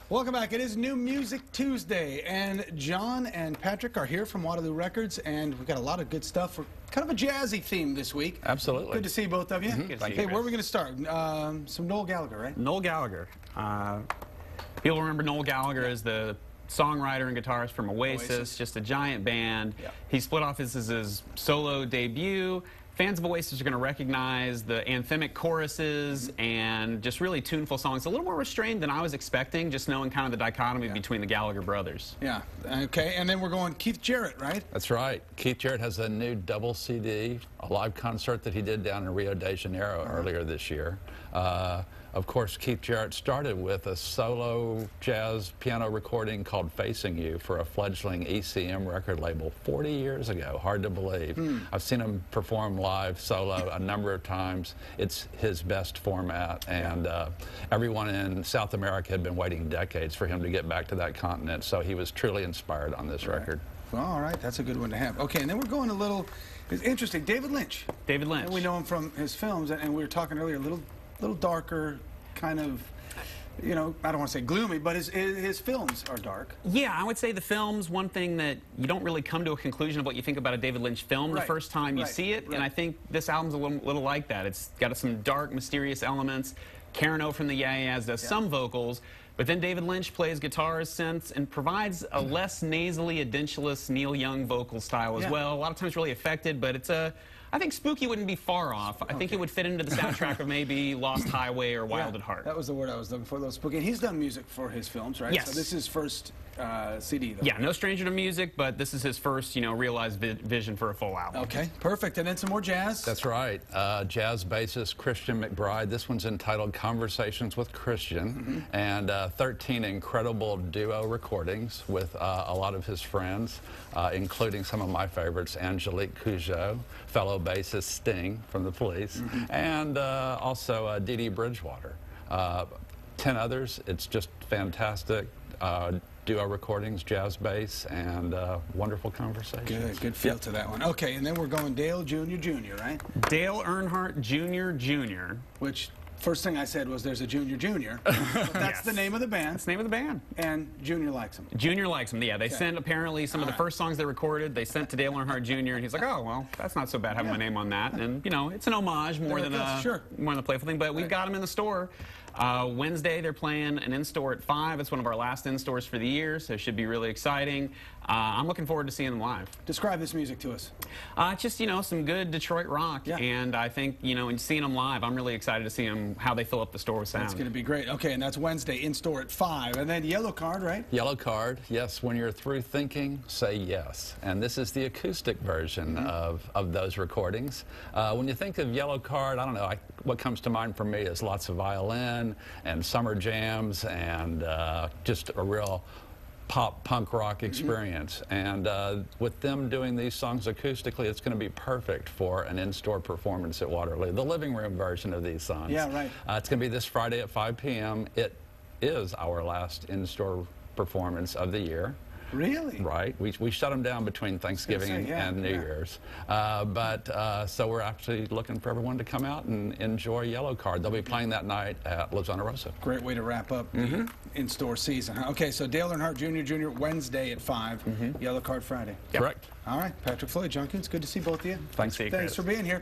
Welcome back. It is New Music Tuesday, and John and Patrick are here from Waterloo Records, and we've got a lot of good stuff for kind of a jazzy theme this week. Absolutely. Good to see both of you. Okay, where are we going to start? Some Noel Gallagher, right? Noel Gallagher. People remember Noel Gallagher as the songwriter and guitarist from Oasis, just a giant band. He split off his solo debut. Fans of Oasis are going to recognize the anthemic choruses and just really tuneful songs. A little more restrained than I was expecting, just knowing kind of the dichotomy between the Gallagher brothers. Yeah, okay, and then we're going Keith Jarrett, right? That's right. Keith Jarrett has a new double CD, a live concert that he did down in Rio de Janeiro earlier this year. Of course, Keith Jarrett started with a solo jazz piano recording called Facing You for a fledgling ECM record label 40 years ago. Hard to believe. I've seen him perform live solo a number of times. It's his best format, and everyone in South America had been waiting decades for him to get back to that continent, so he was truly inspired on this record. Well, all right, that's a good one to have. Okay, and then we're going a little, it's interesting, David Lynch. David Lynch. And we know him from his films, and we were talking earlier, a little darker, kind of, you know, I don't want to say gloomy, but his films are dark. Yeah, I would say the films, one thing that you don't really come to a conclusion of what you think about a David Lynch film the first time you see it, and I think this album's a little like that. It's got some dark, mysterious elements. Karen O from the Yeah-Yeahs does some vocals, but then David Lynch plays guitars, synths, and provides a less nasally, edentulous Neil Young vocal style as well. A lot of times really affected, but it's I think Spooky wouldn't be far off. I think it would fit into the soundtrack of maybe Lost Highway or Wild at Heart. That was the word I was looking for, a little spooky. And he's done music for his films, right? Yes. So this is his first CD, though. Yeah, no stranger to music, but this is his first, realized vision for a full album. Okay, perfect. And then some more jazz. That's right. Jazz bassist Christian McBride. This one's entitled Conversations with Christian, and 13 incredible duo recordings with a lot of his friends, including some of my favorites, Angelique Cujo, fellow bassist Sting from the Police, and also Dee Dee Bridgewater. 10 others. It's just fantastic. Duo recordings, jazz bass, and wonderful conversation. Good feel to that one. Okay, and then we're going Dale Jr., right? Dale Earnhardt Jr. Which, first thing I said was there's a Jr. But that's the name of the band. That's the name of the band. And Junior likes him. Junior likes him, yeah. They sent apparently some of the first songs they recorded, they sent to Dale Earnhardt Jr., and he's like, oh, well, that's not so bad having my name on that. And, it's an homage more than a playful thing, but we've got them in the store. Wednesday, they're playing an in-store at 5. It's one of our last in-stores for the year, so it should be really exciting. I'm looking forward to seeing them live. Describe this music to us. Just, some good Detroit rock, and I think, in seeing them live, I'm really excited to see them, how they fill up the store with sound. That's going to be great. Okay, and that's Wednesday, in-store at 5. And then Yellow Card, right? Yellow Card, yes. When you're through thinking, say yes. And this is the acoustic version of those recordings. When you think of Yellow Card, I don't know, what comes to mind for me is lots of violin and summer jams and just a real pop punk rock experience. And with them doing these songs acoustically, it's going to be perfect for an in-store performance at Waterloo. The living room version of these songs. Yeah, right. It's going to be this Friday at 5 p.m. It is our last in-store performance of the year. Really? Right. We shut them down between Thanksgiving and New Year's. So we're actually looking for everyone to come out and enjoy Yellow Card. They'll be playing that night at La Zona Rosa. Great way to wrap up the in-store season. Okay, so Dale Earnhardt Jr. Wednesday at 5, Yellow Card Friday. Correct. All right, Patrick Floyd, John Kuhn, it's good to see both of you. Thanks for being here.